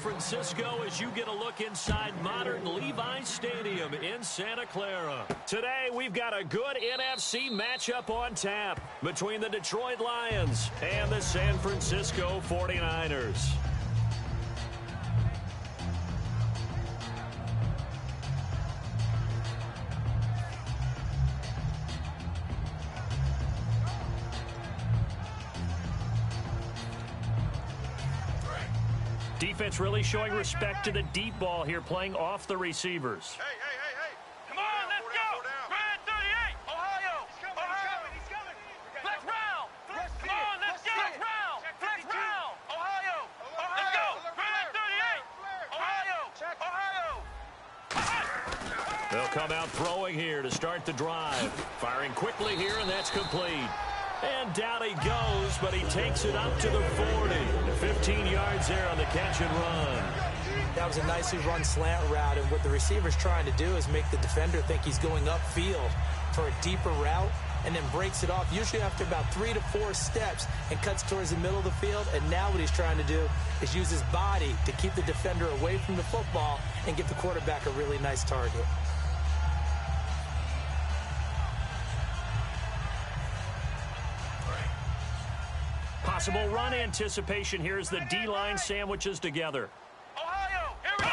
Francisco as you get a look inside modern Levi's Stadium in Santa Clara. Today, we've got a good NFC matchup on tap between the Detroit Lions and the San Francisco 49ers. Defense really showing respect to the deep ball here, playing off the receivers. Hey. Come on, let's go. Red 38. Ohio. He's coming. Flex round. Come on, let's go. Flex round. Ohio. Let's go. Red 38. Ohio. They'll come out throwing here to start the drive. Firing quickly here, and that's complete. And down he goes, but he takes it up to the 40. 15 yards there on the catch and run. That was a nicely run slant route, and what the receiver's trying to do is make the defender think he's going upfield for a deeper route, and then breaks it off, usually after about 3 to 4 steps, and cuts towards the middle of the field. And now what he's trying to do is use his body to keep the defender away from the football and give the quarterback a really nice target. Possible run anticipation here as the D-line sandwiches together. Ohio, here we go.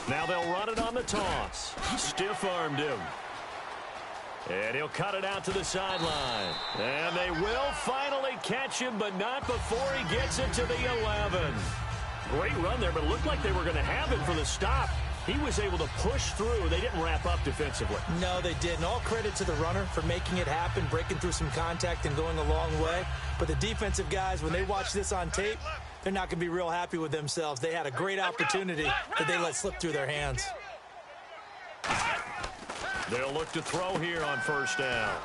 Now they'll run it on the toss. Stiff-armed him. And he'll cut it out to the sideline. And they will finally catch him, but not before he gets it to the 11. Great run there, but it looked like they were going to have it for the stop. He was able to push through. They didn't wrap up defensively. No, they didn't. All credit to the runner for making it happen, breaking through some contact and going a long way. But the defensive guys, when they watch this on tape, they're not going to be real happy with themselves. They had a great opportunity that they let slip through their hands. They'll look to throw here on first down.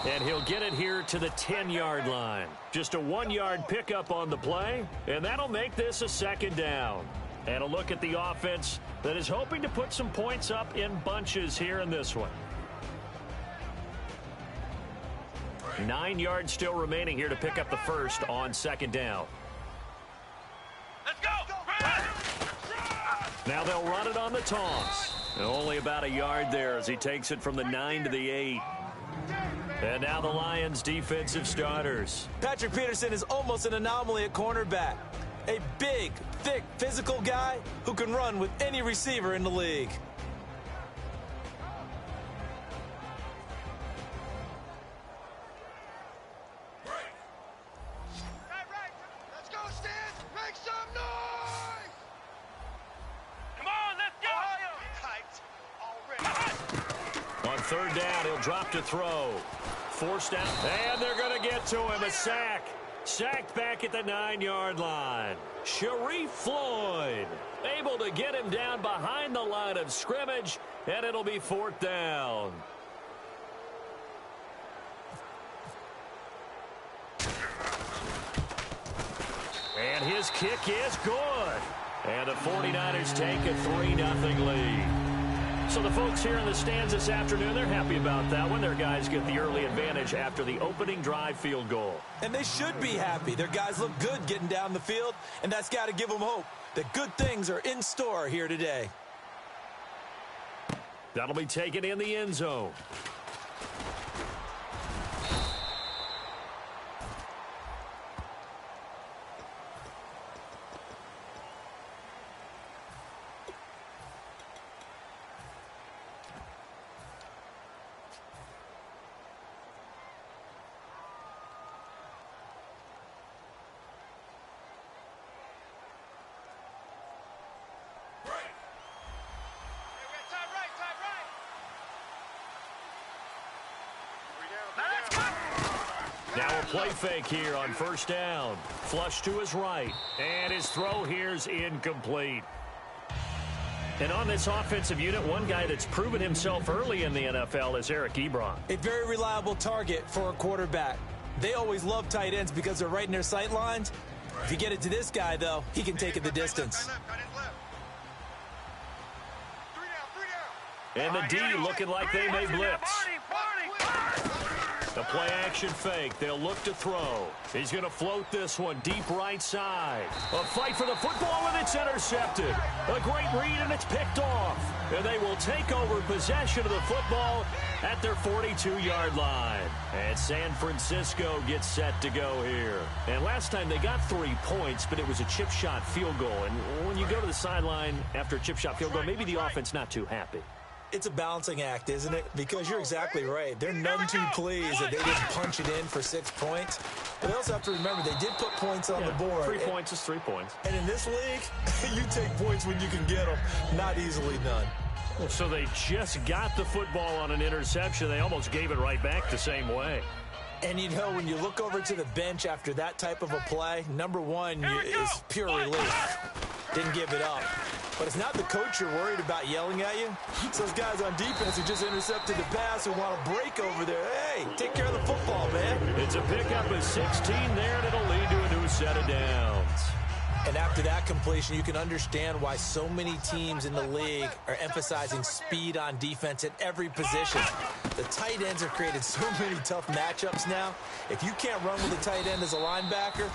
And he'll get it here to the 10-yard line. Just a 1-yard pickup on the play, and that'll make this a second down. And a look at the offense that is hoping to put some points up in bunches here in this one. 9 yards still remaining here to pick up the first on second down. Let's go. Now they'll run it on the toss. And only about a yard there as he takes it from the 9 to the 8. And now the Lions' defensive starters. Patrick Peterson is almost an anomaly at cornerback. A big, thick, physical guy who can run with any receiver in the league. Let's go, Stan. Make some noise. Come on, let's go. Hyped already. On third down, he'll drop to throw. Forced out, and they're going to get to him. A sack. Sacked back at the 9-yard line. Sharif Floyd able to get him down behind the line of scrimmage, and it'll be fourth down. And his kick is good. And the 49ers take a 3-0 lead. So the folks here in the stands this afternoon, they're happy about that one. Their guys get the early advantage after the opening drive field goal. And they should be happy. Their guys look good getting down the field, and that's got to give them hope that good things are in store here today. That'll be taken in the end zone. Now a play fake here on first down. Flush to his right. And his throw here's incomplete. And on this offensive unit, one guy that's proven himself early in the NFL is Eric Ebron. A very reliable target for a quarterback. They always love tight ends because they're right in their sight lines. If you get it to this guy, though, he can take it the distance. And the D looking like they may blitz. The play-action fake. They'll look to throw. He's going to float this one deep right side. A fight for the football, and it's intercepted. A great read, and it's picked off. And they will take over possession of the football at their 42-yard line. And San Francisco gets set to go here. And last time they got 3 points, but it was a chip shot field goal. And when you go to the sideline after a chip shot field goal, maybe the offense not too happy. It's a balancing act, isn't it? Because you're exactly right. They're none too pleased that they didn't punch it in for 6 points. But they also have to remember they did put points on the board. 3 points is 3 points. And in this league, you take points when you can get them. Not easily done. Well, so they just got the football on an interception. They almost gave it right back the same way. And, you know, when you look over to the bench after that type of a play, number one is pure relief. Didn't give it up. But it's not the coach you're worried about yelling at you. It's those guys on defense who just intercepted the pass who want to break over there. Hey, take care of the football, man. It's a pickup of 16 there, and it'll lead to a new set of downs. And after that completion, you can understand why so many teams in the league are emphasizing speed on defense at every position. The tight ends have created so many tough matchups now. If you can't run with a tight end as a linebacker,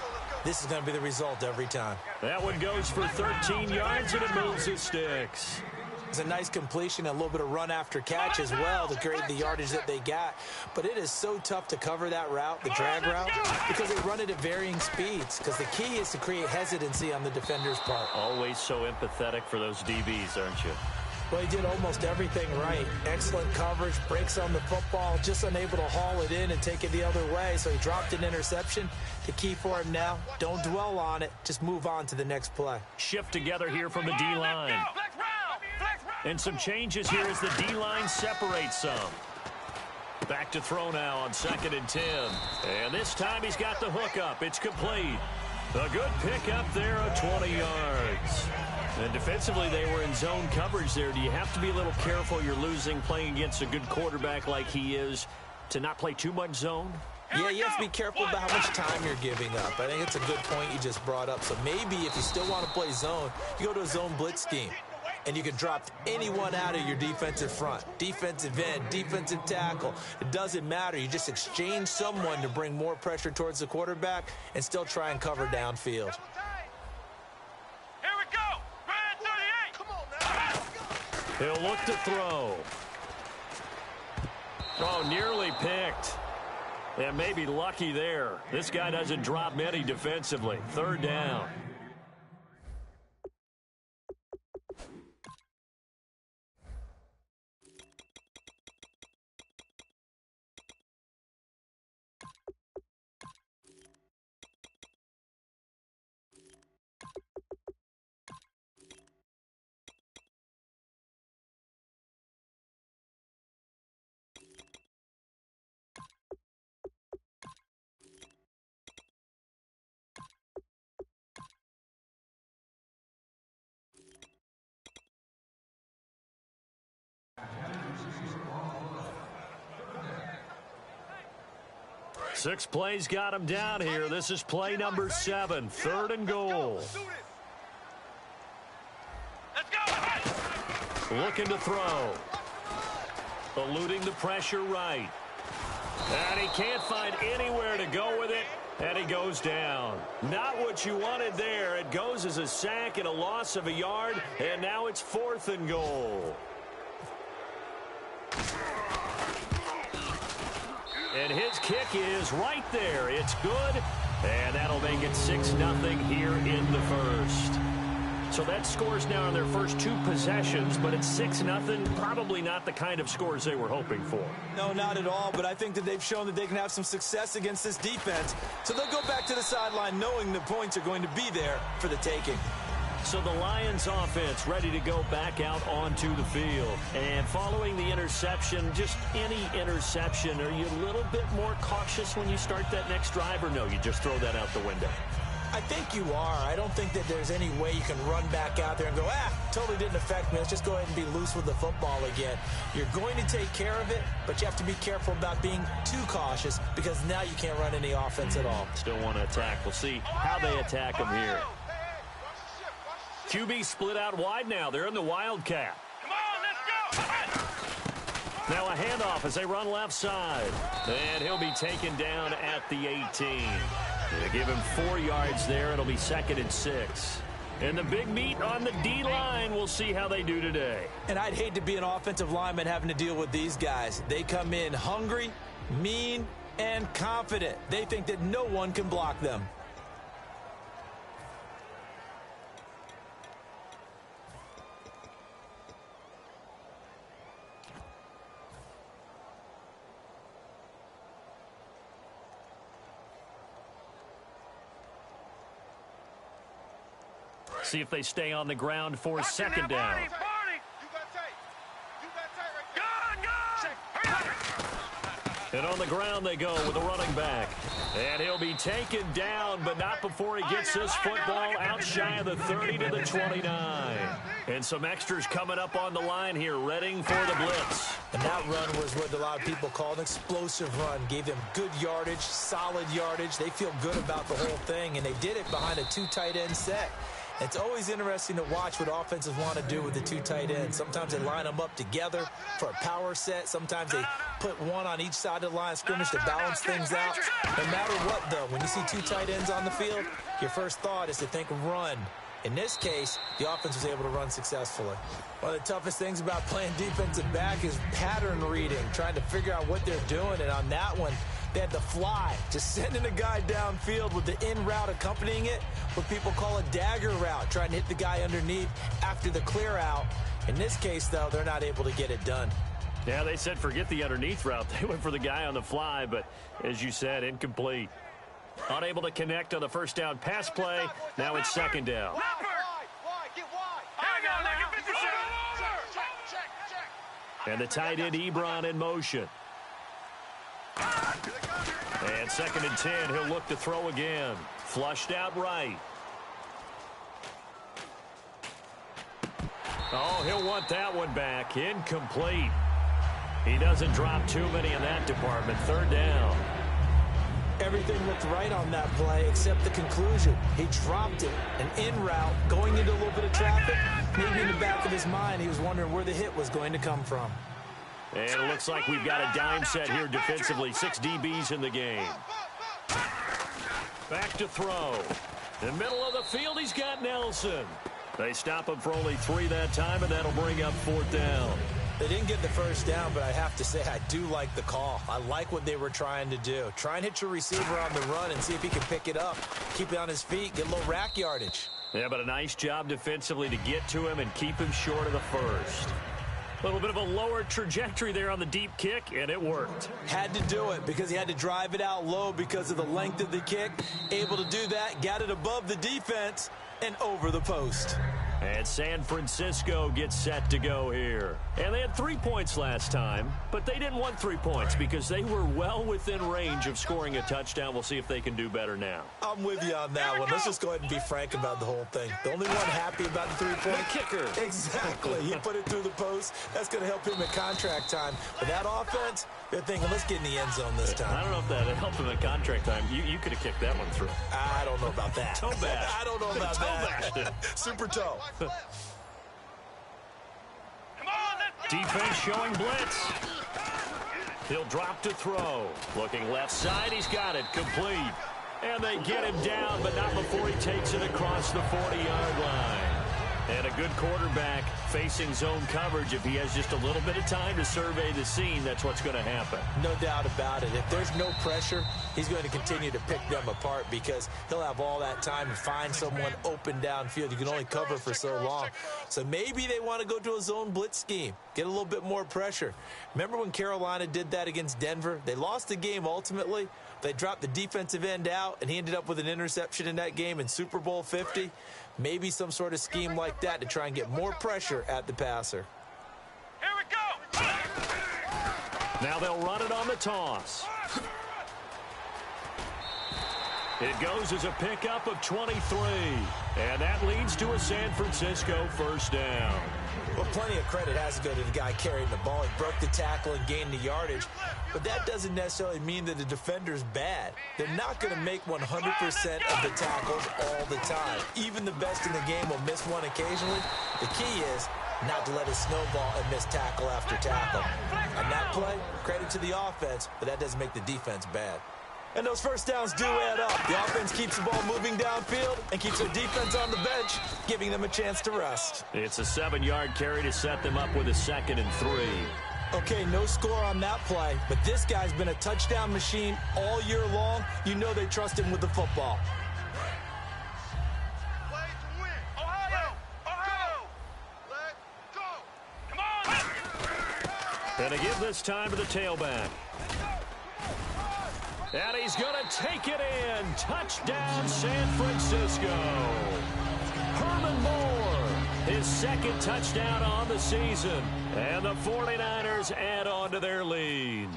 this is going to be the result every time. That one goes for 13 yards, and it moves the sticks. It's a nice completion, a little bit of run after catch as well to create the yardage that they got. But it is so tough to cover that route, the drag route, because they run it at varying speeds. Because the key is to create hesitancy on the defender's part. Always so empathetic for those DBs, aren't you? Well, he did almost everything right. Excellent coverage, breaks on the football, just unable to haul it in and take it the other way. So he dropped an interception. The key for him now, don't dwell on it. Just move on to the next play. Shift together here from the D-line. And some changes here as the D-line separates some. Back to throw now on 2nd and 10. And this time he's got the hook up. It's complete. A good pick up there of 20 yards. And defensively, they were in zone coverage there. Do you have to be a little careful? You're losing playing against a good quarterback like he is to not play too much zone? Yeah, you have to be careful about how much time you're giving up. I think it's a good point you just brought up. So maybe if you still want to play zone, you go to a zone blitz scheme. And you can drop anyone out of your defensive front. Defensive end, defensive tackle. It doesn't matter. You just exchange someone to bring more pressure towards the quarterback and still try and cover downfield. Here we go. Red 38. Come on now. He'll look to throw. Oh, nearly picked. And maybe lucky there. This guy doesn't drop many defensively. 3rd down. Six plays got him down here. This is play number 7, 3rd and goal. Let's go. Looking to throw. Eluding the pressure right. And he can't find anywhere to go with it, and he goes down. Not what you wanted there. It goes as a sack and a loss of a yard, and now it's 4th and goal. And his kick is right there. It's good, and that'll make it 6-0 here in the first. So that scores now on their first 2 possessions, but it's 6-0. Probably not the kind of scores they were hoping for. No, not at all, but I think that they've shown that they can have some success against this defense. So they'll go back to the sideline knowing the points are going to be there for the taking. So the Lions offense ready to go back out onto the field. And following the interception, just any interception, are you a little bit more cautious when you start that next drive, or no, you just throw that out the window? I think you are. I don't think that there's any way you can run back out there and go, totally didn't affect me. Let's just go ahead and be loose with the football again. You're going to take care of it, but you have to be careful about being too cautious because now you can't run any offense at all. Still want to attack. We'll see how they attack them here. QB split out wide now. They're in the Wildcat. Come on, let's go. Now a handoff as they run left side. And he'll be taken down at the 18. They give him 4 yards there. It'll be 2nd and 6. And the big meet on the D-line. We'll see how they do today. And I'd hate to be an offensive lineman having to deal with these guys. They come in hungry, mean, and confident. They think that no one can block them. See if they stay on the ground for 2nd down. And on the ground they go with the running back. And he'll be taken down, but not before he gets this football out shy of the 30 to the 29. And some extras coming up on the line here, readying for the blitz. And that run was what a lot of people call an explosive run. Gave them good yardage, solid yardage. They feel good about the whole thing, and they did it behind a 2 tight end set. It's always interesting to watch what offenses want to do with the 2 tight ends. Sometimes they line them up together for a power set. Sometimes they put one on each side of the line of scrimmage to balance things out. No matter what, though, when you see 2 tight ends on the field, your first thought is to think run. In this case, the offense was able to run successfully. One of the toughest things about playing defensive back is pattern reading, trying to figure out what they're doing. And on that one, they had the fly, just sending a guy downfield with the in route accompanying it, what people call a dagger route, trying to hit the guy underneath after the clear out. In this case, though, they're not able to get it done. Yeah, they said forget the underneath route. They went for the guy on the fly, but as you said, incomplete. Unable to connect on the first down pass play. Now it's 2nd down. And the tight end Ebron in motion. And 2nd and 10, he'll look to throw again. Flushed out right. Oh, he'll want that one back. Incomplete. He doesn't drop too many in that department. 3rd down. Everything looked right on that play except the conclusion. He dropped it. An in route, going into a little bit of traffic. Maybe in the back of his mind, he was wondering where the hit was going to come from. And it looks like we've got a dime set here defensively. 6 DBs in the game. Back to throw. In the middle of the field, he's got Nelson. They stop him for only 3 that time, and that'll bring up 4th down. They didn't get the first down, but I have to say I do like the call. I like what they were trying to do. Try and hit your receiver on the run and see if he can pick it up. Keep it on his feet, get a little rack yardage. Yeah, but a nice job defensively to get to him and keep him short of the first. A little bit of a lower trajectory there on the deep kick, and it worked. Had to do it because he had to drive it out low because of the length of the kick. Able to do that, got it above the defense and over the post. And San Francisco gets set to go here. And they had 3 points last time, but they didn't want 3 points because they were well within range of scoring a touchdown. We'll see if they can do better now. I'm with you on that one. Let's just go ahead and be frank about the whole thing. The only one happy about the 3-point kicker. Exactly. He put it through the post. That's going to help him at contract time. But that offense, they're thinking, let's get in the end zone this time. I don't know if that helped him at contract time. You could have kicked that one through. I don't know about that. Toe bash. I don't know about that. Toe bashed. Super toe. Defense showing blitz. He'll drop to throw. Looking left side, he's got it. Complete. And they get him down, but not before he takes it across the 40-yard line. And a good quarterback facing zone coverage. If he has just a little bit of time to survey the scene, that's what's going to happen. No doubt about it. If there's no pressure, he's going to continue to pick them apart because he'll have all that time to find someone open downfield. You can only cover for so long. So maybe they want to go to a zone blitz scheme, get a little bit more pressure. Remember when Carolina did that against Denver? They lost the game ultimately. They dropped the defensive end out, and he ended up with an interception in that game in Super Bowl 50. Maybe some sort of scheme like that to try and get more pressure at the passer. Here we go. Now they'll run it on the toss. It goes as a pickup of 23. And that leads to a San Francisco first down. Well, plenty of credit has to go to the guy carrying the ball. He broke the tackle and gained the yardage. But that doesn't necessarily mean that the defender's bad. They're not going to make 100% of the tackles all the time. Even the best in the game will miss one occasionally. The key is not to let it snowball and miss tackle after tackle. On that play, credit to the offense, but that doesn't make the defense bad. And those first downs do add up. The offense keeps the ball moving downfield and keeps their defense on the bench, giving them a chance to rest. It's a 7-yard carry to set them up with a 2nd and 3. Okay, no score on that play, but this guy's been a touchdown machine all year long. You know they trust him with the football. Play to win. Ohio! Ohio! Let's go! Come on! And to give this time to the tailback. And he's going to take it in. Touchdown, San Francisco. Herman Moore, his 2nd touchdown on the season. And the 49ers add on to their lead.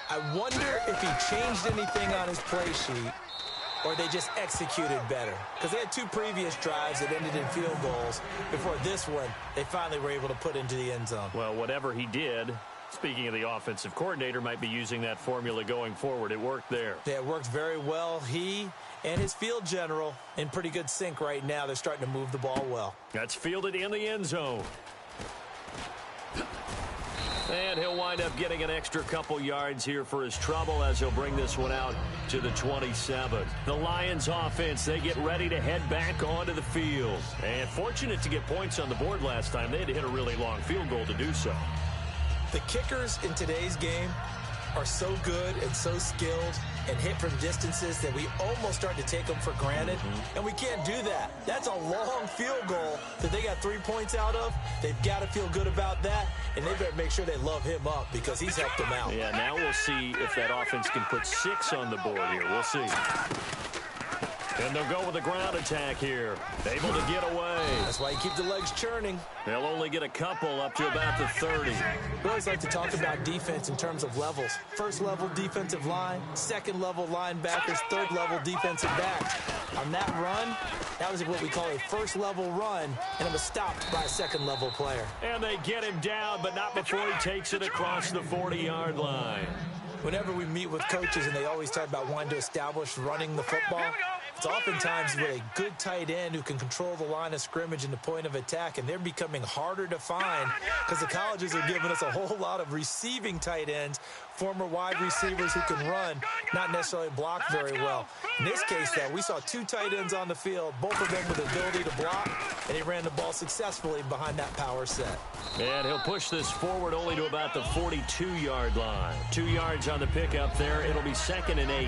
I wonder if he changed anything on his play sheet or they just executed better. Because they had 2 previous drives that ended in field goals. Before this one, they finally were able to put into the end zone. Well, whatever he did, speaking of the offensive coordinator, might be using that formula going forward. It worked there. Yeah, it worked very well. He and his field general in pretty good sync right now. They're starting to move the ball well. That's fielded in the end zone. And he'll wind up getting an extra couple yards here for his trouble as he'll bring this one out to the 27. The Lions offense, they get ready to head back onto the field. And fortunate to get points on the board last time. They had to hit a really long field goal to do so. The kickers in today's game are so good and so skilled and hit from distances that we almost start to take them for granted, and we can't do that. That's a long field goal that they got 3 points out of. They've got to feel good about that, and they better make sure they love him up because he's helped them out. Yeah, now we'll see if that offense can put 6 on the board here. We'll see. And they'll go with a ground attack here. Able to get away. That's why you keep the legs churning. They'll only get a couple up to about the 30. We always like to talk about defense in terms of levels. First level defensive line, second level linebackers, third level defensive backs. On that run, that was what we call a first level run, and it was stopped by a second level player. And they get him down, but not before he takes it across the 40-yard line. Whenever we meet with coaches and they always talk about wanting to establish running the football, it's oftentimes with a good tight end who can control the line of scrimmage and the point of attack, and they're becoming harder to find because the colleges are giving us a whole lot of receiving tight ends, former wide receivers who can run, not necessarily block very well. In this case, though, we saw 2 tight ends on the field, both of them with the ability to block, and he ran the ball successfully behind that power set. And he'll push this forward only to about the 42-yard line. 2 yards on the pickup there. It'll be 2nd and 8.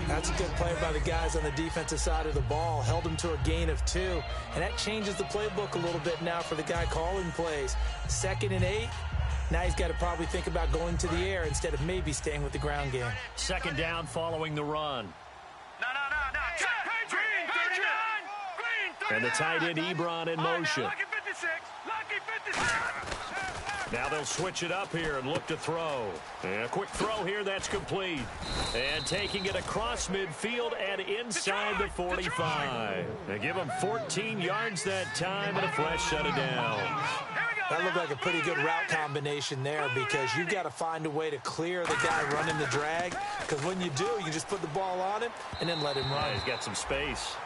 That's a good play by the guys on the defensive side of the ball. Held him to a gain of 2. And that changes the playbook a little bit now for the guy calling plays. 2nd and 8. Now he's got to probably think about going to the air instead of maybe staying with the ground game. 2nd down following the run. No. Green 39. And the tight end Ebron in motion. Lucky 56. Lucky 56. Now they'll switch it up here and look to throw. And a quick throw here, that's complete. And taking it across midfield and inside the 45. They give him 14 yards that time and a fresh set of downs. That looked like a pretty good route combination there because you've got to find a way to clear the guy running the drag, because when you do, you just put the ball on him and then let him run. Yeah, he's got some space.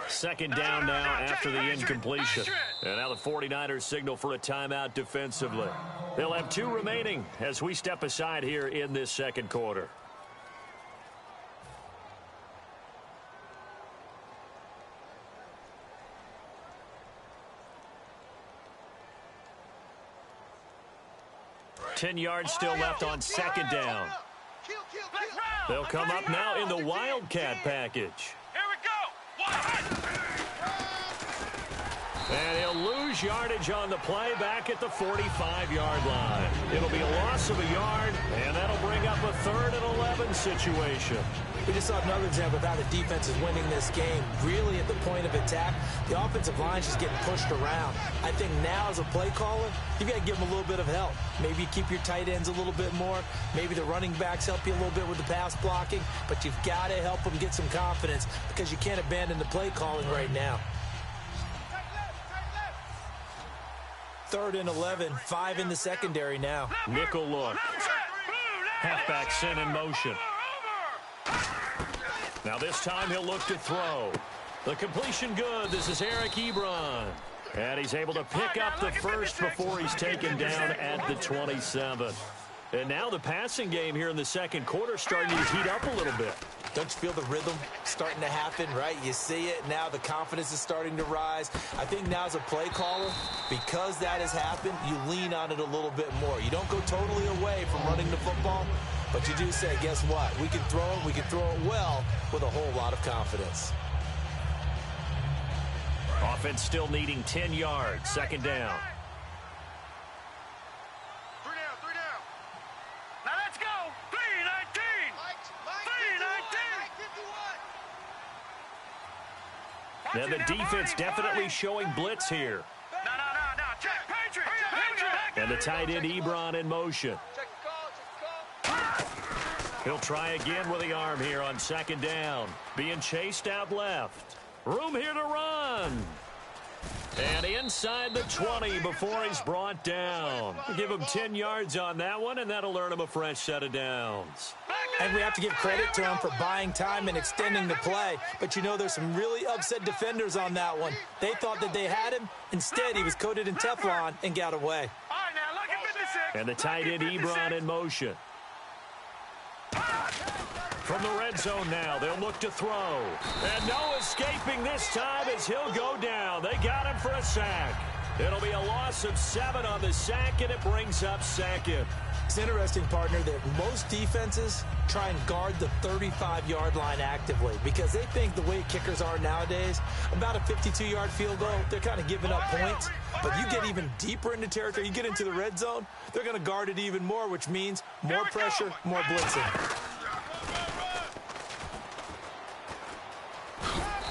Second down now after the incompletion. And now the 49ers signal for a timeout defensively. They'll have 2 remaining as we step aside here in this second quarter. Ten yards still left on 2nd down. They'll come up now in the Wildcat package. And he'll lose yardage on the play back at the 45-yard line. It'll be a loss of a yard, and that'll bring up a 3rd and 11 situation. We just saw another example of how the defense is winning this game. Really at the point of attack, the offensive line is just getting pushed around. I think now as a play caller, you've got to give them a little bit of help. Maybe you keep your tight ends a little bit more. Maybe the running backs help you a little bit with the pass blocking. But you've got to help them get some confidence because you can't abandon the play calling right now. 3rd and 11, 5 in the secondary now. Nickel look. Halfback sent in motion. Now this time he'll look to throw. The completion good. This is Eric Ebron. And he's able to pick up the first before he's taken down at the 27. And now the passing game here in the second quarter starting to heat up a little bit. Don't you feel the rhythm starting to happen, right? You see it. Now the confidence is starting to rise. I think now as a play caller, because that has happened, you lean on it a little bit more. You don't go totally away from running the football, but you do say, guess what? We can throw it. We can throw it well with a whole lot of confidence. Offense still needing 10 yards. Second down. Now the defense definitely showing blitz here. And the tight end Ebron in motion. He'll try again with the arm here on second down. Being chased out left. Room here to run. And inside the 20 before he's brought down. Give him 10 yards on that one, and that'll earn him a fresh set of downs. And we have to give credit to him for buying time and extending the play. But you know there's some really upset defenders on that one. They thought that they had him. Instead, he was coated in Teflon and got away. And the tight end Ebron in motion. From the red zone now, they'll look to throw. And no escaping this time as he'll go down. They got him for a sack. It'll be a loss of 7 on the sack, and it brings up second. It's interesting, partner, that most defenses try and guard the 35-yard line actively because they think the way kickers are nowadays, about a 52-yard field goal, they're kind of giving up points. But you get even deeper into territory, you get into the red zone, they're going to guard it even more, which means more pressure, more blitzing.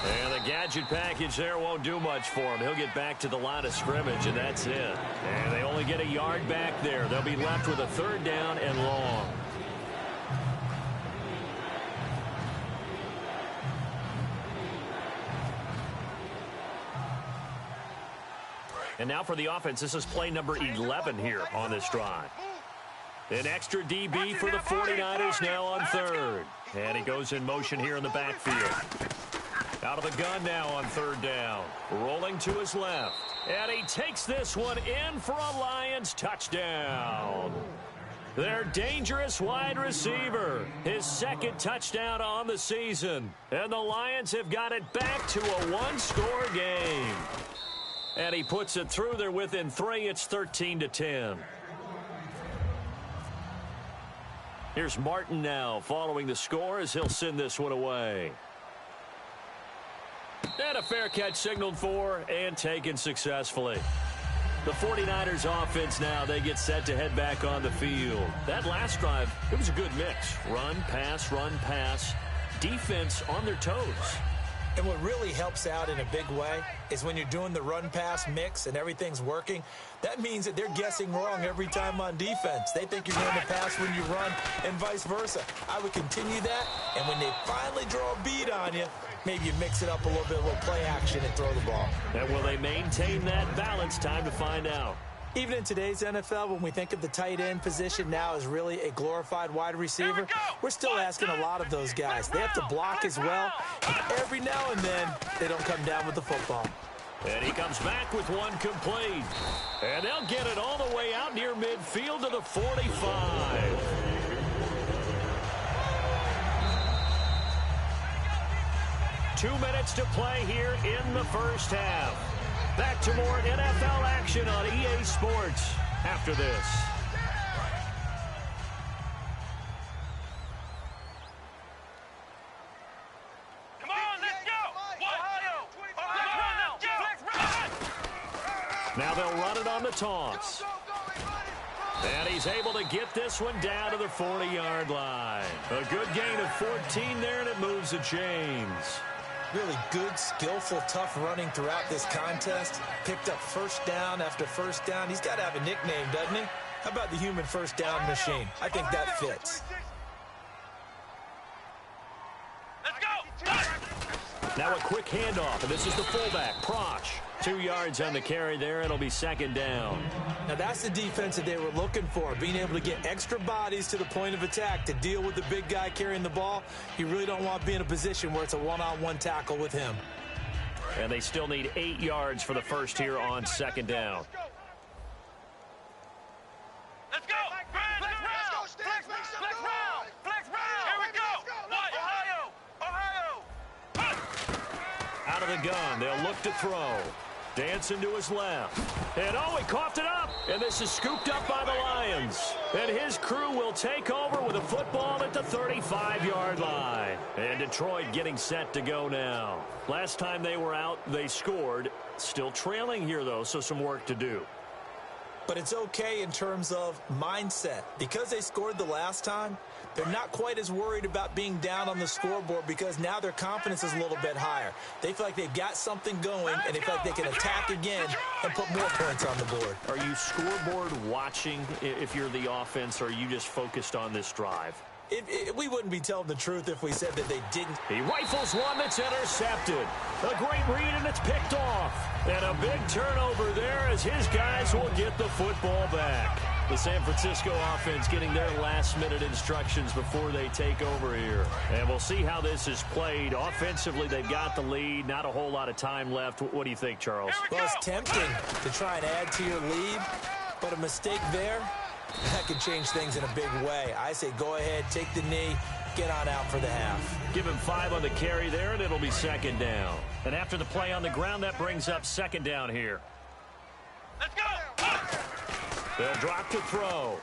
And the gadget package there won't do much for him. He'll get back to the line of scrimmage, and that's it. And they only get a yard back there. They'll be left with a 3rd down and long. And now for the offense, this is play number 11 here on this drive. An extra DB for the 49ers now on 3rd. And he goes in motion here in the backfield. Out of the gun now on 3rd down. Rolling to his left. And he takes this one in for a Lions touchdown. Their dangerous wide receiver. His 2nd touchdown on the season. And the Lions have got it back to a 1-score game. And he puts it through. They're within 3. It's 13-10. Here's Martin now following the score as he'll send this one away. And a fair catch signaled for and taken successfully. The 49ers offense now, they get set to head back on the field. That last drive, it was a good mix. Run, pass, defense on their toes. And what really helps out in a big way is when you're doing the run-pass mix and everything's working, that means that they're guessing wrong every time on defense. They think you're going to pass when you run and vice versa. I would continue that, and when they finally draw a bead on you, maybe you mix it up a little bit, a little play action, and throw the ball. And will they maintain that balance? Time to find out. Even in today's NFL, when we think of the tight end position now as really a glorified wide receiver, we're still asking a lot of those guys. They have to block as well, and every now and then, they don't come down with the football. And he comes back with one complete. And they'll get it all the way out near midfield to the 45. Two minutes to play here in the first half. Back to more NFL action on EA Sports after this. Come on, let's go! Ohio! Now they'll run it on the toss. And he's able to get this one down to the 40-yard line. A good gain of 14 there, and it moves the chains. Really good, skillful, tough running throughout this contest. Picked up first down after first down. He's got to have a nickname, doesn't he? How about the human first down machine? I think that fits. Let's go! Now a quick handoff, and this is the fullback, Prosch. 2 yards on the carry there. It'll be second down. Now that's the defense that they were looking for, being able to get extra bodies to the point of attack to deal with the big guy carrying the ball. You really don't want to be in a position where it's a one-on-one tackle with him. And they still need 8 yards for the first here on second down. Let's go! Flex round! Flex round! Flex round! Here we go! Ohio! Out of the gun, they'll look to throw. Dancing to his left. And oh, he coughed it up. And this is scooped up by the Lions. And his crew will take over with a football at the 35-yard line. And Detroit getting set to go now. Last time they were out, they scored. Still trailing here, though, so some work to do. But it's okay in terms of mindset. Because they scored the last time, they're not quite as worried about being down on the scoreboard because now their confidence is a little bit higher. They feel like they've got something going, and they feel like they can attack again and put more points on the board. Are you scoreboard watching if you're the offense, or are you just focused on this drive? We wouldn't be telling the truth if we said that they didn't. He rifles one that's intercepted. A great read, and it's picked off. And a big turnover there as his guys will get the football back. The San Francisco offense getting their last-minute instructions before they take over here. And we'll see how this is played. Offensively, they've got the lead. Not a whole lot of time left. What do you think, Charles? Well, it's tempting to try and add to your lead, but a mistake there, that can change things in a big way. I say go ahead, take the knee, get on out for the half. Give him 5 on the carry there, and it'll be second down. And after the play on the ground, that brings up second down here. Let's go! They'll drop to throw.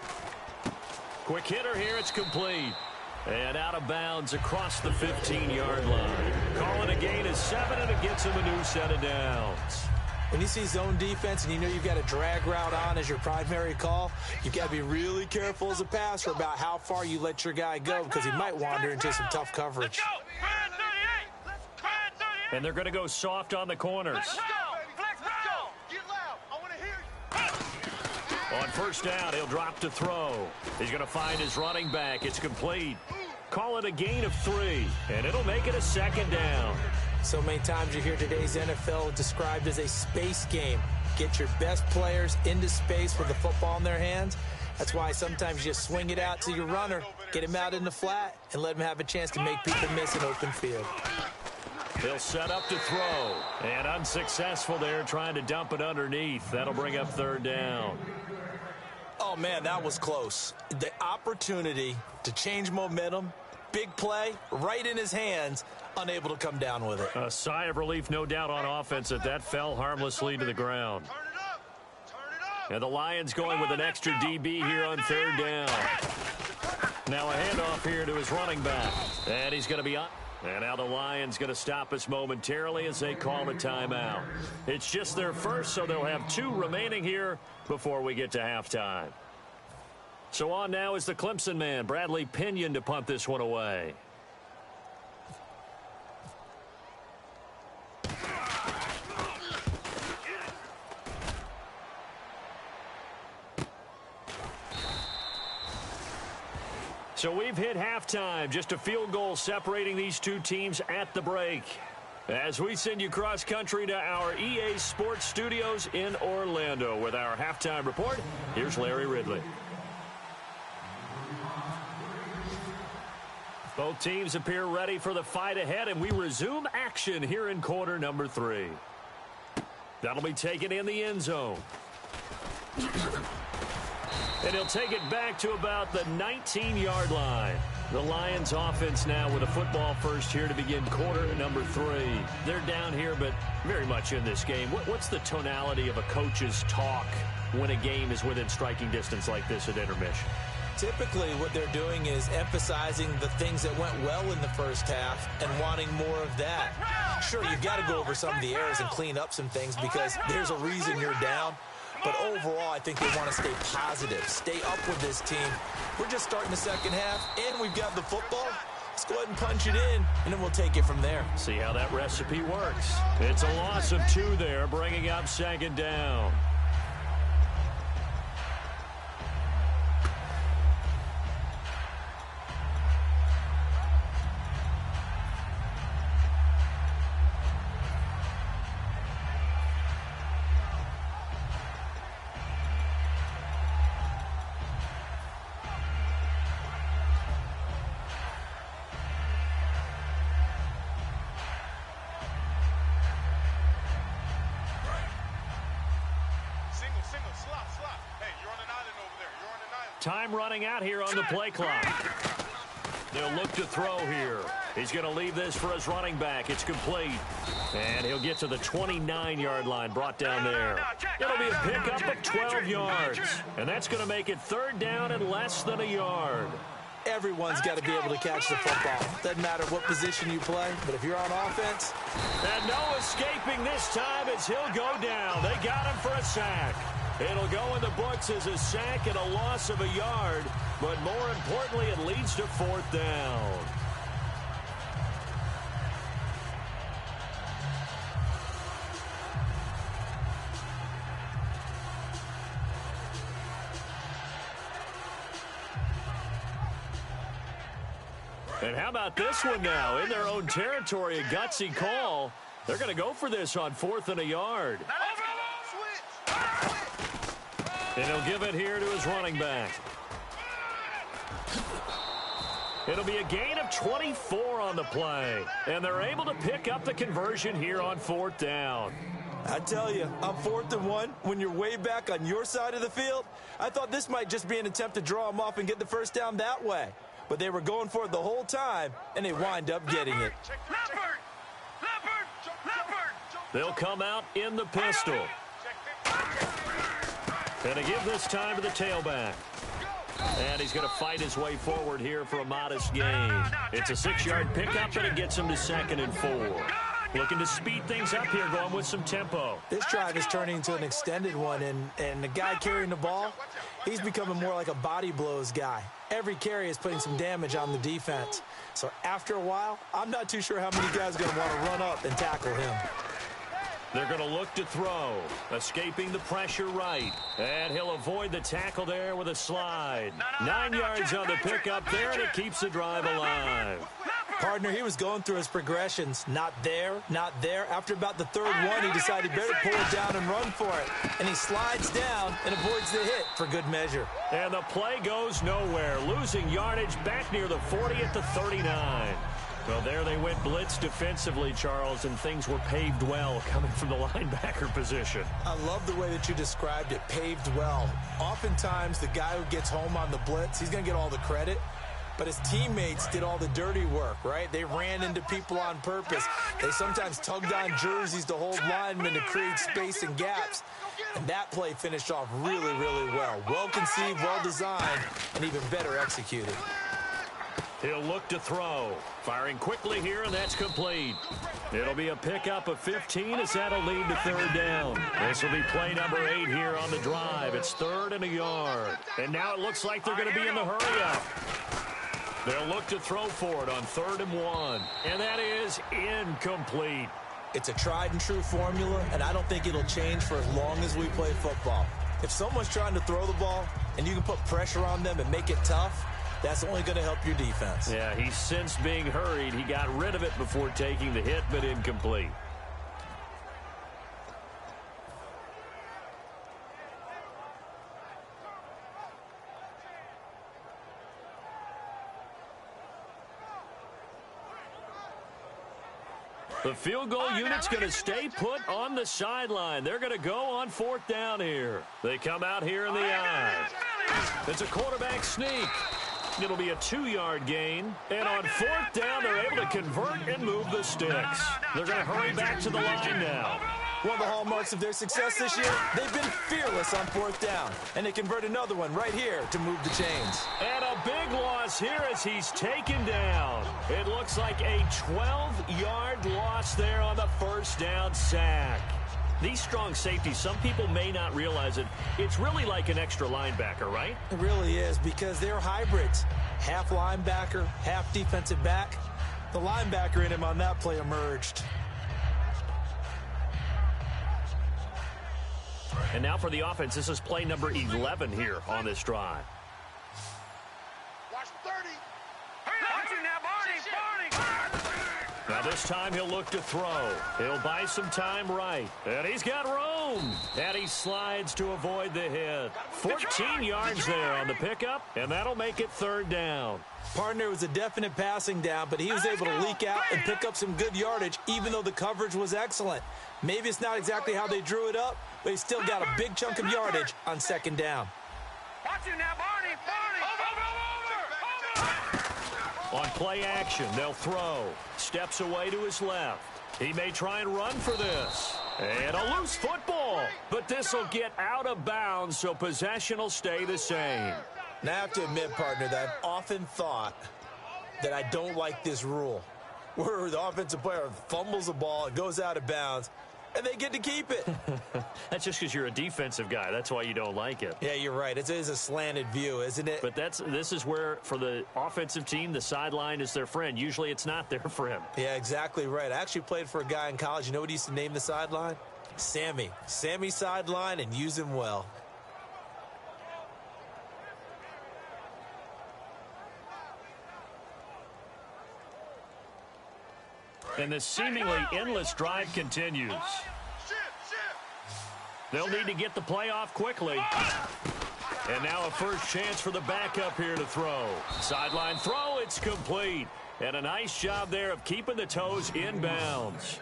Quick hitter here, it's complete. And out of bounds across the 15-yard line. Calling a gain of 7, and it gets him a new set of downs. When you see zone defense and you know you've got a drag route on as your primary call, you've got to be really careful as a passer about how far you let your guy go because he might wander into some tough coverage. And they're going to go soft on the corners. On first down, he'll drop to throw. He's going to find his running back. It's complete. Call it a gain of 3, and it'll make it a second down. So many times you hear today's NFL described as a space game. Get your best players into space with the football in their hands. That's why sometimes you just swing it out to your runner, get him out in the flat, and let him have a chance to make people miss an open field. They'll set up to throw, and unsuccessful there trying to dump it underneath. That'll bring up third down. Oh, man, that was close. The opportunity to change momentum, big play, right in his hands, unable to come down with it. A sigh of relief, no doubt, on offense that fell harmlessly to the ground. And the Lions going with an extra DB here on third down. Now a handoff here to his running back. And he's going to be up. And now the Lions going to stop us momentarily as they call a timeout. It's just their first, so they'll have 2 remaining here before we get to halftime. So on now is the Clemson man, Bradley Pinion, to punt this one away. So we've hit halftime, just a field goal separating these two teams at the break. As we send you cross country to our EA Sports Studios in Orlando with our halftime report, here's Larry Ridley. Both teams appear ready for the fight ahead, and we resume action here in quarter number 3. That'll be taken in the end zone. And he'll take it back to about the 19-yard line. The Lions offense now with a football first here to begin quarter number 3. They're down here, but very much in this game. What's the tonality of a coach's talk when a game is within striking distance like this at intermission? Typically, what they're doing is emphasizing the things that went well in the first half and wanting more of that. Sure, you've got to go over some of the errors and clean up some things because there's a reason you're down. But overall, I think they want to stay positive, stay up with this team. We're just starting the second half, and we've got the football. Let's go ahead and punch it in, and then we'll take it from there. See how that recipe works. It's a loss of 2 there, bringing up second down. Time running out here on the play clock. They'll look to throw here. He's going to leave this for his running back. It's complete. And he'll get to the 29-yard line, brought down there. It'll be a pickup of 12 yards. And that's going to make it 3rd down and less than a yard. Everyone's got to be able to catch the football. Doesn't matter what position you play, but if you're on offense. And no escaping this time as he'll go down. They got him for a sack. It'll go in the books as a sack and a loss of a yard, but more importantly, it leads to 4th down. And how about this one now? In their own territory, a gutsy call. They're going to go for this on 4th and a yard. And he'll give it here to his running back. It'll be a gain of 24 on the play. And they're able to pick up the conversion here on 4th down. I tell you, on 4th and 1, when you're way back on your side of the field, I thought this might just be an attempt to draw them off and get the first down that way. But they were going for it the whole time, and they wind up getting it. They'll come out in the pistol. And to give this time to the tailback. And he's going to fight his way forward here for a modest gain. It's a 6-yard pickup, and it gets him to 2nd and 4. Looking to speed things up here, going with some tempo. This drive is turning into an extended one, and the guy carrying the ball, he's becoming more like a body blows guy. Every carry is putting some damage on the defense. So after a while, I'm not too sure how many guys are going to want to run up and tackle him. They're going to look to throw, escaping the pressure right. And he'll avoid the tackle there with a slide. 9 yards on the pickup there, and it keeps the drive alive. Partner, he was going through his progressions. Not there, not there. After about the 3rd one, he decided he better pull it down and run for it. And he slides down and avoids the hit for good measure. And the play goes nowhere, losing yardage back near the 40 at the 39. Well, there they went blitz defensively, Charles, and things were paved well coming from the linebacker position. I love the way that you described it, paved well. Oftentimes, the guy who gets home on the blitz, he's going to get all the credit. But his teammates did all the dirty work, right? They ran into people on purpose. They sometimes tugged on jerseys to hold linemen to create space and gaps. And that play finished off really, really well. Well conceived, well designed, and even better executed. He'll look to throw. Firing quickly here, and that's complete. It'll be a pickup of 15 as that'll lead to 3rd down. This will be play number 8 here on the drive. It's 3rd and a yard. And now it looks like they're going to be in the hurry-up. They'll look to throw for it on 3rd and 1. And that is incomplete. It's a tried-and-true formula, and I don't think it'll change for as long as we play football. If someone's trying to throw the ball and you can put pressure on them and make it tough, that's only going to help your defense. Yeah, he sensed being hurried. He got rid of it before taking the hit, but incomplete. The field goal unit's going to stay put on the sideline. They're going to go on 4th down here. They come out here in the I. It's a quarterback sneak. It'll be a 2-yard gain. And on 4th down, they're able to convert and move the sticks. They're going to hurry back to the line now. One of the hallmarks of their success this year, they've been fearless on 4th down. And they convert another one right here to move the chains. And a big loss here as he's taken down. It looks like a 12-yard loss there on the 1st down sack. These strong safeties, some people may not realize it. It's really like an extra linebacker, right? It really is, because they're hybrids. Half linebacker, half defensive back. The linebacker in him on that play emerged. And now for the offense, this is play number 11 here on this drive. Watch 30. Watch it now, Barney. Now this time he'll look to throw. He'll buy some time right. And he's got room. And he slides to avoid the hit. 14 yards there on the pickup, and that'll make it third down. Partner, was a definite passing down, but he was able to leak out and pick up some good yardage, even though the coverage was excellent. Maybe it's not exactly how they drew it up, but he still got a big chunk of yardage on second down. Watch it now, Barney. On play action, they'll throw. Steps away to his left. He may try and run for this. And a loose football. But this will get out of bounds, so possession will stay the same. Now I have to admit, partner, that I've often thought that I don't like this rule, where the offensive player fumbles the ball, it goes out of bounds, and they get to keep it. That's just because you're a defensive guy. That's why you don't like it. Yeah, you're right. It is a slanted view, isn't it? But this is where, for the offensive team, the sideline is their friend. Usually it's not their friend. Yeah, exactly right. I actually played for a guy in college. You know what he used to name the sideline? Sammy. Sammy sideline, and use him well. And the seemingly endless drive continues. They'll need to get the play off quickly. And now a first chance for the backup here to throw. Sideline throw, it's complete. And a nice job there of keeping the toes in bounds.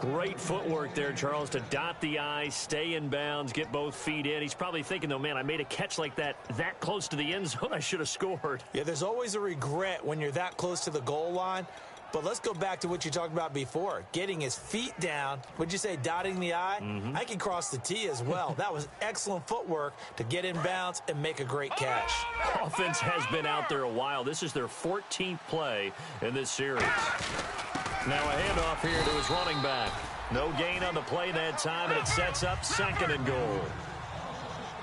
Great footwork there, Charles, to dot the I, stay in bounds, get both feet in. He's probably thinking, though, man, I made a catch like that close to the end zone. I should have scored. Yeah, there's always a regret when you're that close to the goal line. But let's go back to what you talked about before, getting his feet down. Would you say dotting the I? I can cross the T as well. That was excellent footwork to get in bounds and make a great catch. Offense has been out there a while. This is their 14th play in this series. Now a handoff here to his running back. No gain on the play that time, and it sets up second and goal.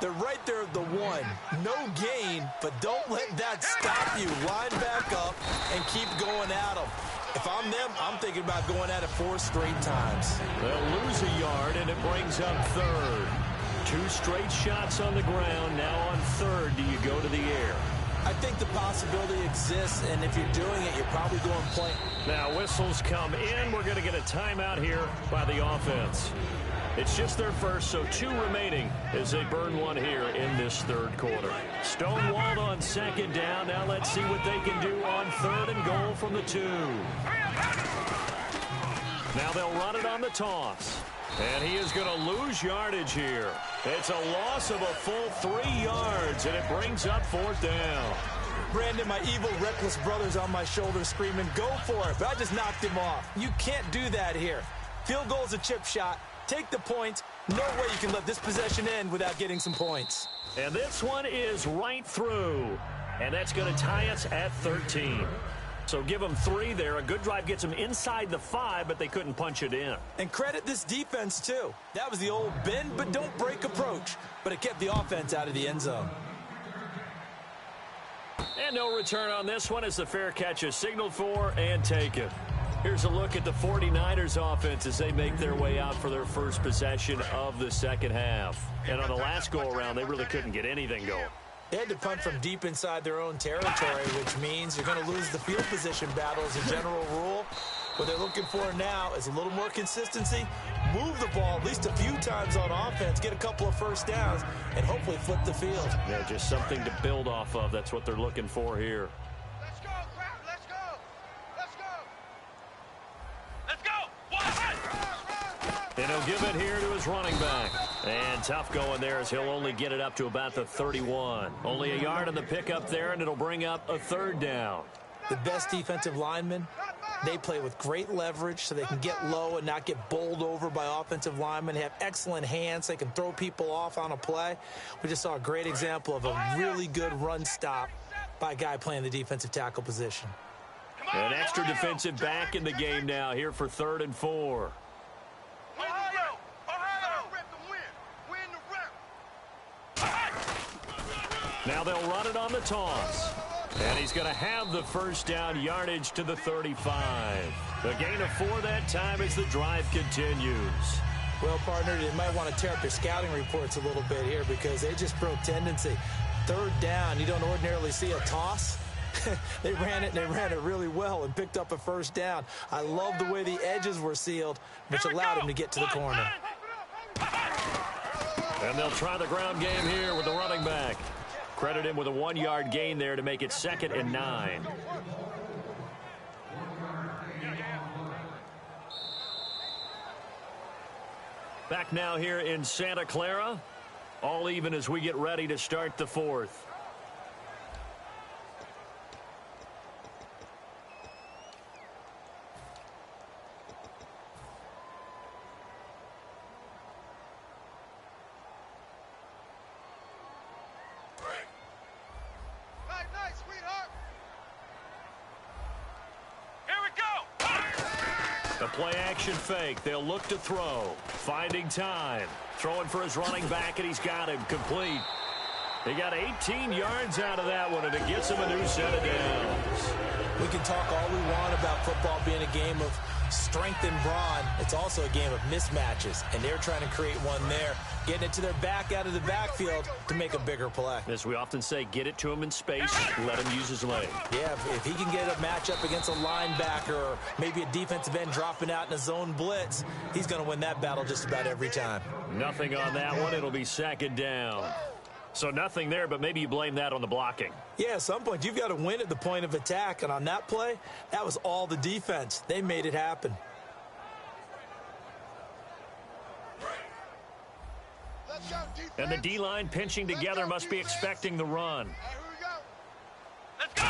They're right there at the one. No gain, but don't let that stop you. Line back up and keep going at them. If I'm them, I'm thinking about going at it 4 straight times. They'll lose a yard, and it brings up third. 2 straight shots on the ground. Now on third, do you go to the air? I think the possibility exists, and if you're doing it, you're probably going play. Now whistles come in. We're going to get a timeout here by the offense. It's just their first, so 2 remaining as they burn one here in this third quarter. Stonewalled on second down. Now let's see what they can do on third and goal from the 2. Now they'll run it on the toss. And he is going to lose yardage here. It's a loss of a full 3 yards, and it brings up 4th down. Brandon, my evil, reckless brother's on my shoulder screaming, go for it, but I just knocked him off. You can't do that here. Field goal's a chip shot. Take the points. No way you can let this possession end without getting some points. And this one is right through. And that's going to tie us at 13. So give them 3 there. A good drive gets them inside the 5, but they couldn't punch it in. And credit this defense, too. That was the old bend but don't break approach. But it kept the offense out of the end zone. And no return on this one as the fair catch is signaled for and taken. Here's a look at the 49ers offense as they make their way out for their first possession of the second half. And on the last go-around, they really couldn't get anything going. They had to punt from deep inside their own territory, which means you're going to lose the field position battle as a general rule. What they're looking for now is a little more consistency, move the ball at least a few times on offense, get a couple of first downs, and hopefully flip the field. Yeah, just something to build off of. That's what they're looking for here. Let's go, crowd. Let's go. Let's go. Let's go. And he'll give it here to his running back. And tough going there as he'll only get it up to about the 31. Only a yard on the pickup there, and it'll bring up a 3rd down. The best defensive linemen, they play with great leverage so they can get low and not get bowled over by offensive linemen. They have excellent hands. They can throw people off on a play. We just saw a great example of a really good run stop by a guy playing the defensive tackle position. An extra defensive back in the game now here for 3rd and 4. Ohio! Ohio! Now they'll run it on the toss. And he's going to have the first down, yardage to the 35. A gain of 4 that time as the drive continues. Well, partner, they might want to tear up their scouting reports a little bit here because they just broke tendency. Third down, you don't ordinarily see a toss. They ran it, and they ran it really well and picked up a first down. I love the way the edges were sealed, which allowed him to get to the corner. And they'll try the ground game here with the running back. Credit him with a 1-yard gain there to make it 2nd and 9. Back now here in Santa Clara. All even as we get ready to start the 4th. Play-action fake. They'll look to throw. Finding time. Throwing for his running back, and he's got him complete. He got 18 yards out of that one, and it gets him a new set of downs. We can talk all we want about football being a game of strength and brawn. It's also a game of mismatches, and they're trying to create one there, getting it to their back out of the backfield to make a bigger play. As we often say, get it to him in space, let him use his leg. Yeah, if he can get a matchup against a linebacker or maybe a defensive end dropping out in a zone blitz, he's going to win that battle just about every time. Nothing on that one. It'll be 2nd down. So nothing there, but maybe you blame that on the blocking. Yeah, at some point, you've got to win at the point of attack. And on that play, that was all the defense. They made it happen. And the D-line pinching together must be expecting the run. Let's go.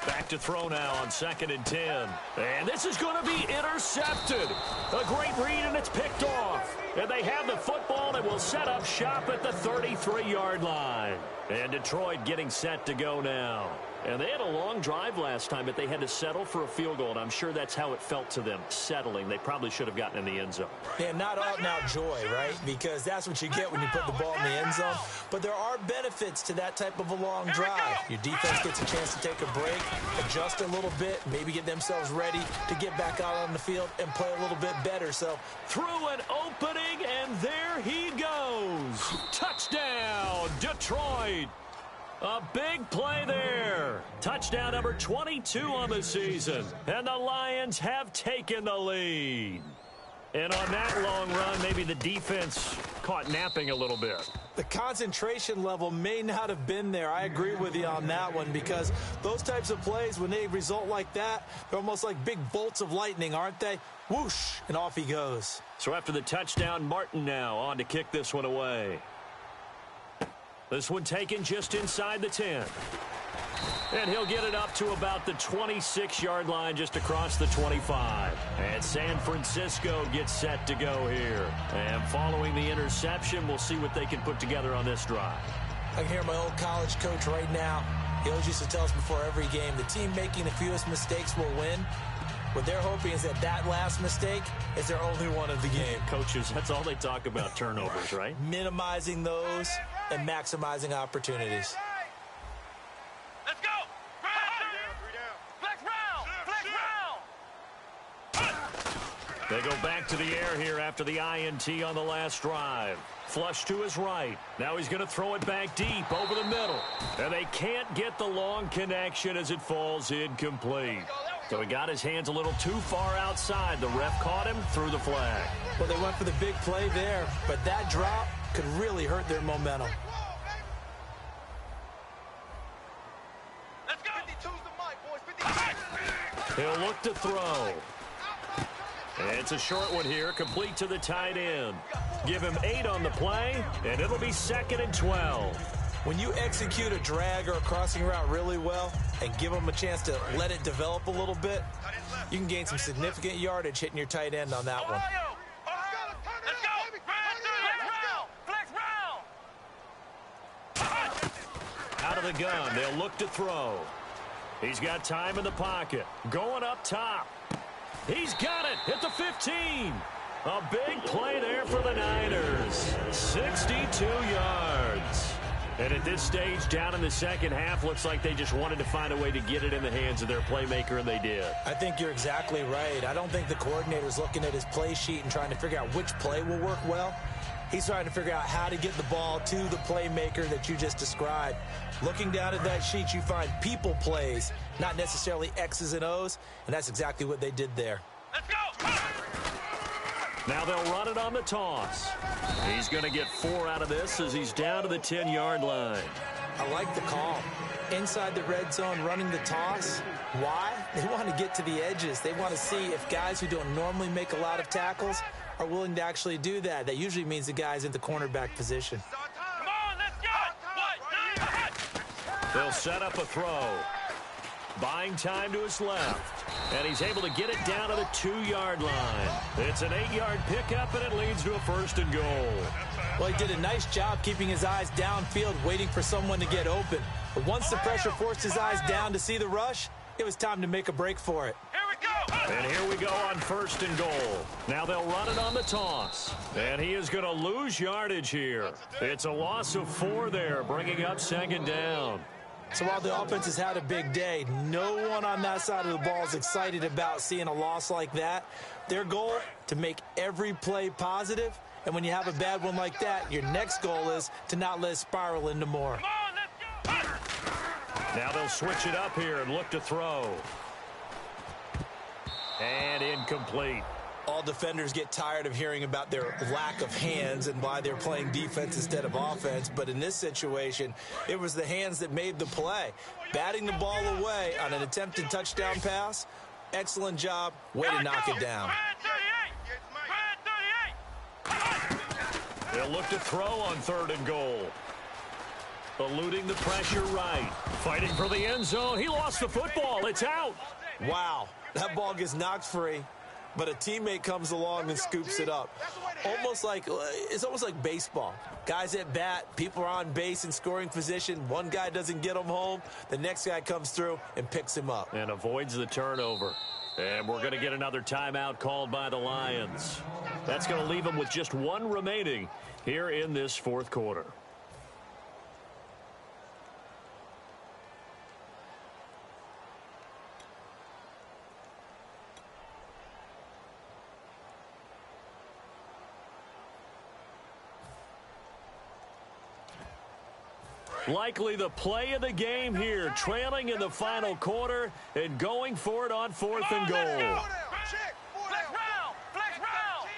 Back to throw now on 2nd and 10. And this is going to be intercepted. A great read, and it's picked off. And they have the football and will set up shop at the 33-yard line. And Detroit getting set to go now. And they had a long drive last time, but they had to settle for a field goal, and I'm sure that's how it felt to them, settling. They probably should have gotten in the end zone. Yeah, not out-and-out joy, right? Because that's what you get when you put the ball in the end zone. But there are benefits to that type of a long drive. Your defense gets a chance to take a break, adjust a little bit, maybe get themselves ready to get back out on the field and play a little bit better. So through an opening, and there he goes. Touchdown, Detroit. A big play there. Touchdown number 22 on the season. And the Lions have taken the lead. And on that long run, maybe the defense caught napping a little bit. The concentration level may not have been there. I agree with you on that one because those types of plays, when they result like that, they're almost like big bolts of lightning, aren't they? Whoosh, and off he goes. So after the touchdown, Martin now on to kick this one away. This one taken just inside the 10. And he'll get it up to about the 26-yard line just across the 25. And San Francisco gets set to go here. And following the interception, we'll see what they can put together on this drive. I can hear my old college coach right now. He always used to tell us before every game, the team making the fewest mistakes will win. What they're hoping is that last mistake is their only one of the game. Coaches, that's all they talk about, turnovers, right? Minimizing those and maximizing opportunities. Let's go. Flex round. They go back to the air here after the INT on the last drive. Flush to his right. Now he's going to throw it back deep over the middle. And they can't get the long connection as it falls incomplete. So he got his hands a little too far outside. The ref caught him, threw the flag. Well, they went for the big play there, but that drop could really hurt their momentum. Let's go. He'll look to throw. And it's a short one here, complete to the tight end. Give him 8 on the play, and it'll be 2nd and 12. When you execute a drag or a crossing route really well and give them a chance to let it develop a little bit, you can gain some significant yardage hitting your tight end on that one. Let's go. Flex round. Out of the gun, they'll look to throw. He's got time in the pocket. Going up top. He's got it at the 15. A big play there for the Niners. 62 yards. And at this stage, down in the second half, looks like they just wanted to find a way to get it in the hands of their playmaker, and they did. I think you're exactly right. I don't think the coordinator's looking at his play sheet and trying to figure out which play will work well. He's trying to figure out how to get the ball to the playmaker that you just described. Looking down at that sheet, you find people plays, not necessarily X's and O's, and that's exactly what they did there. Let's go! Now they'll run it on the toss. He's going to get 4 out of this as he's down to the 10-yard line. I like the call. Inside the red zone, running the toss. Why? They want to get to the edges. They want to see if guys who don't normally make a lot of tackles are willing to actually do that. That usually means the guy's in the cornerback position. Come on, let's go! They'll set up a throw. Buying time to his left. And he's able to get it down to the 2-yard line. It's an 8-yard pickup, and it leads to a 1st and goal. Well, he did a nice job keeping his eyes downfield, waiting for someone to get open. But once the pressure forced his eyes down to see the rush, it was time to make a break for it. Here we go! And here we go on 1st and goal. Now they'll run it on the toss. And he is going to lose yardage here. It's a loss of 4 there, bringing up 2nd down. So while the offense has had a big day, no one on that side of the ball is excited about seeing a loss like that. Their goal, to make every play positive. And when you have a bad one like that, your next goal is to not let it spiral into more. Come on, let's go! Now they'll switch it up here and look to throw. And incomplete. All defenders get tired of hearing about their lack of hands and why they're playing defense instead of offense. But in this situation, it was the hands that made the play. Batting the ball away on an attempted touchdown pass, excellent job. Way to knock it down. They'll look to throw on 3rd and goal. Eluding the pressure right. Fighting for the end zone. He lost the football. It's out. Wow, that ball gets knocked free. But a teammate comes along and scoops it up. It's almost like baseball. Guys at bat, people are on base in scoring position. One guy doesn't get him home. The next guy comes through and picks him up. And avoids the turnover. And we're going to get another timeout called by the Lions. That's going to leave them with just 1 remaining here in this 4th quarter. Likely the play of the game here, trailing in the final quarter and going for it on 4th and goal. Flex round! Flex round!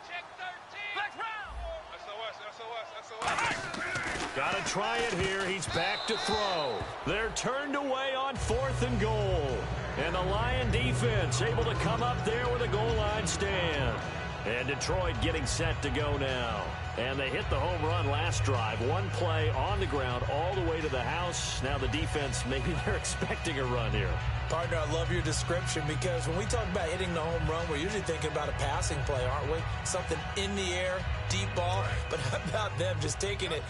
Check 13! Flex round! Got to try it here. He's back to throw. They're turned away on 4th and goal. And the Lion defense able to come up there with a goal line stand. And Detroit getting set to go now. And they hit the home run last drive. 1 play on the ground all the way to the house. Now the defense, maybe they're expecting a run here. Partner, I love your description because when we talk about hitting the home run, we're usually thinking about a passing play, aren't we? Something in the air, deep ball. But how about them just taking it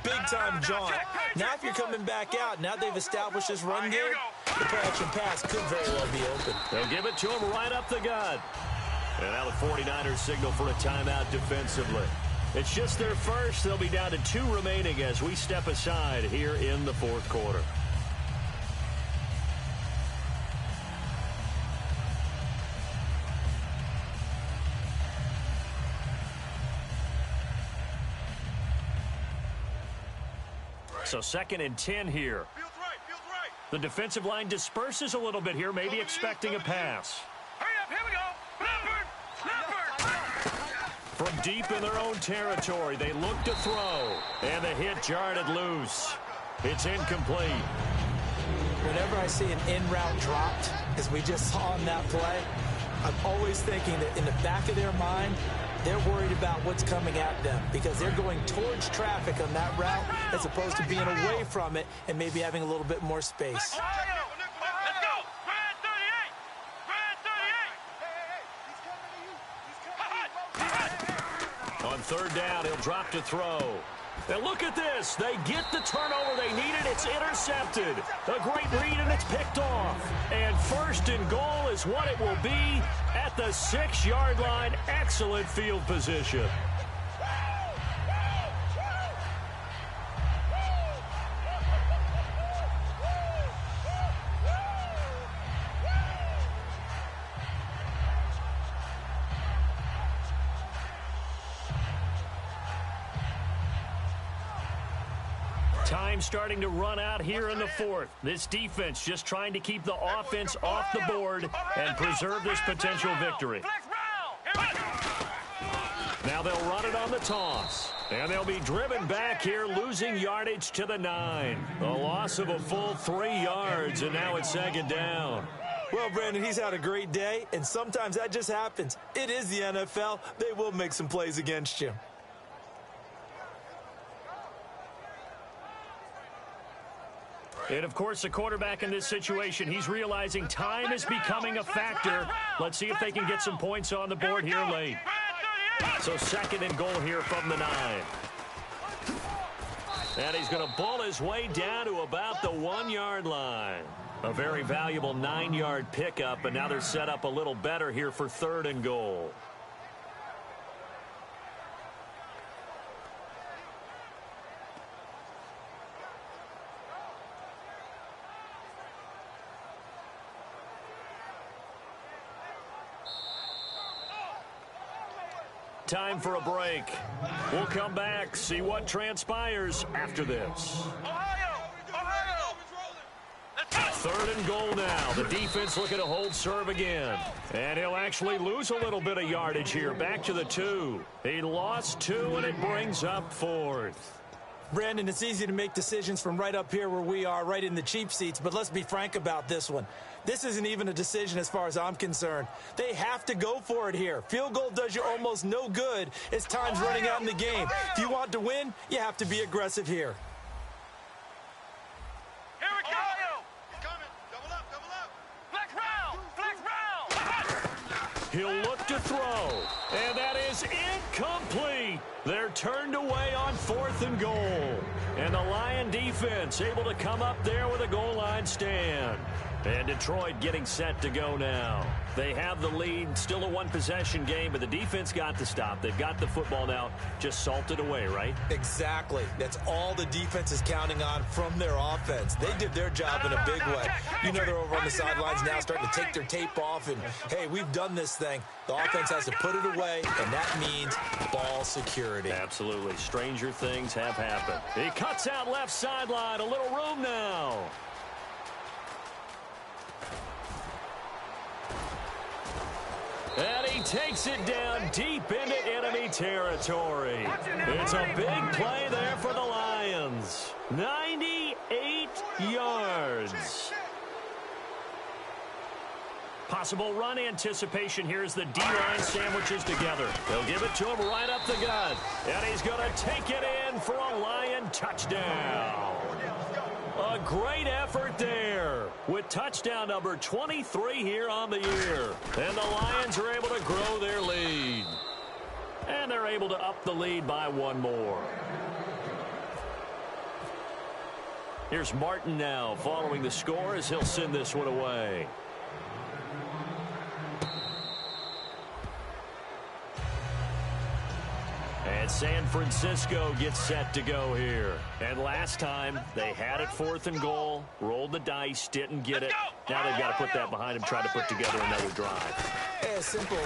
big-time jaunt? Now if you're coming back out, now they've established this run game, the play-action pass could very well be open. They'll give it to him right up the gut. And now the 49ers signal for a timeout defensively. It's just their first. They'll be down to 2 remaining as we step aside here in the 4th quarter. So 2nd and 10 here. Feels right. The defensive line disperses a little bit here, maybe expecting a pass. Hurry up, here we go. From deep in their own territory, they look to throw. And the hit jarred it loose. It's incomplete. Whenever I see an in-route dropped, as we just saw on that play, I'm always thinking that in the back of their mind, they're worried about what's coming at them because they're going towards traffic on that route as opposed to being away from it and maybe having a little bit more space. Let's go. Grand 38. On 3rd down, he'll drop to throw. And look at this. They get the turnover they needed. It's intercepted. A great read, and it's picked off. And 1st and goal is what it will be at the 6-yard line. Excellent field position. Time starting to run out here in the fourth. This defense just trying to keep the offense off the board and preserve this potential victory. Now they'll run it on the toss. And they'll be driven back here, losing yardage to the 9. A loss of a full 3 yards, and now it's second down. Well, Brandon, he's had a great day, and sometimes that just happens. It is the NFL. They will make some plays against you. And, of course, the quarterback in this situation, he's realizing time is becoming a factor. Let's see if they can get some points on the board here late. So second and goal here from the 9. And he's going to bull his way down to about the 1-yard line. A very valuable 9-yard pickup, and now they're set up a little better here for third and goal. Time for a break. We'll come back, see what transpires after this. Third and goal now. The defense looking to hold serve again. And he'll actually lose a little bit of yardage here. Back to the 2. He lost 2, and it brings up fourth. Brandon, it's easy to make decisions from right up here where we are, right in the cheap seats, but let's be frank about this one. This isn't even a decision as far as I'm concerned. They have to go for it here. Field goal does you almost no good as time's running out in the game. If you want to win, you have to be aggressive here. Here we go! Coming. Double up. Flex round. He'll look to throw, and that is incomplete. They're turned away on fourth and goal. And the Lion defense able to come up there with a goal line stand. And Detroit getting set to go now. They have the lead, still a one-possession game, but the defense got the stop. They've got the football now, just salted away, right? Exactly. That's all the defense is counting on from their offense. They did their job in a big way. You know they're over on the sidelines now starting to take their tape off, and, hey, we've done this thing. The offense has to put it away, and that means ball security. Absolutely. Stranger things have happened. He cuts out left sideline. A little room now. And he takes it down deep into enemy territory. It's a big play there for the Lions. 98 yards. Possible run anticipation here as the D-line sandwiches together. They'll give it to him right up the gut. And he's going to take it in for a Lion touchdown. A great effort there with touchdown number 23 here on the year. And the Lions are able to grow their lead. And they're able to up the lead by one more. Here's Martin now following the score as he'll send this one away. And San Francisco gets set to go here. And last time, they had it fourth and goal, rolled the dice, didn't get it. Now they've got to put that behind them, try to put together another drive. Yeah, simple.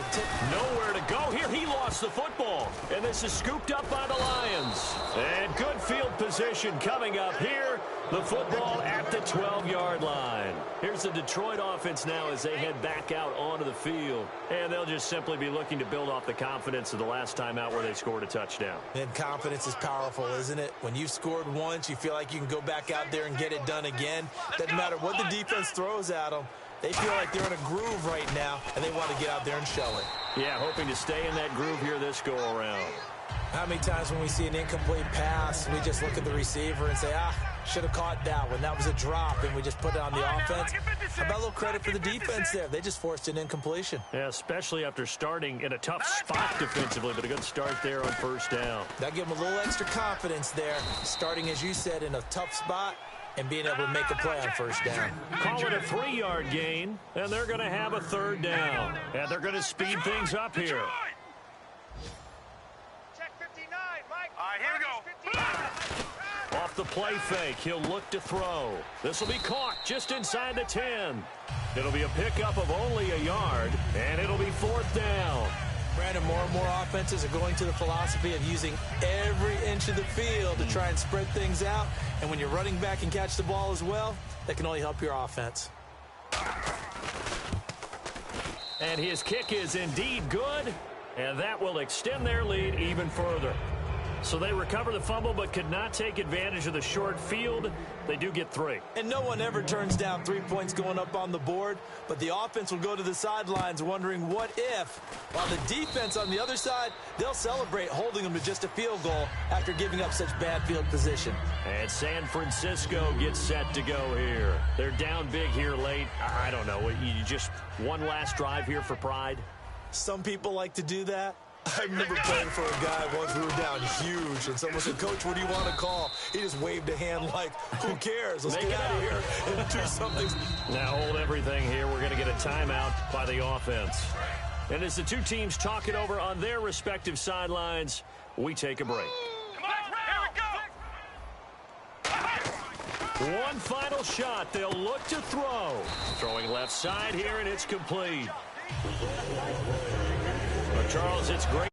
Nowhere to go here. He lost the football. And this is scooped up by the Lions. And good field position coming up here. The football at the 12-yard line. Here's the Detroit offense now as they head back out onto the field. And they'll just simply be looking to build off the confidence of the last time out where they scored a touchdown. And confidence is powerful, isn't it? When you've scored once, you feel like you can go back out there and get it done again. Doesn't matter what the defense throws at them. They feel like they're in a groove right now, and they want to get out there and show it. Yeah, hoping to stay in that groove here this go-around. How many times when we see an incomplete pass, we just look at the receiver and say, should have caught that one. That was a drop, and we just put it on the offense. How about a little credit for the defense there? They just forced an incompletion. Yeah, especially after starting in a tough spot defensively, but a good start there on first down. That gave them a little extra confidence there, starting, as you said, in a tough spot and being able to make a play on first down. Call it a 3-yard gain, and they're going to have a third down. And they're going to speed things up here. Check 59, Mike. All right, here we go. Off the play fake, he'll look to throw. This will be caught just inside the 10. It'll be a pickup of only a yard, and it'll be fourth down. Brandon, more and more offenses are going to the philosophy of using every inch of the field to try and spread things out. And when you're running back and catch the ball as well, that can only help your offense. And his kick is indeed good, and that will extend their lead even further. So they recover the fumble but could not take advantage of the short field. They do get 3. And no one ever turns down 3 points going up on the board, but the offense will go to the sidelines wondering what if, while the defense on the other side, they'll celebrate holding them to just a field goal after giving up such bad field position. And San Francisco gets set to go here. They're down big here late. I don't know. You just one last drive here for pride? Some people like to do that. I remember playing for a guy once we were down huge, and someone said, "Coach, what do you want to call?" He just waved a hand like, "Who cares? Let's get out of here and do something." Now hold everything here. We're going to get a timeout by the offense. And as the two teams talk it over on their respective sidelines, we take a break. Come on, here we go. One final shot. They'll look to throw. Throwing left side here, and it's complete. But Charles, it's great.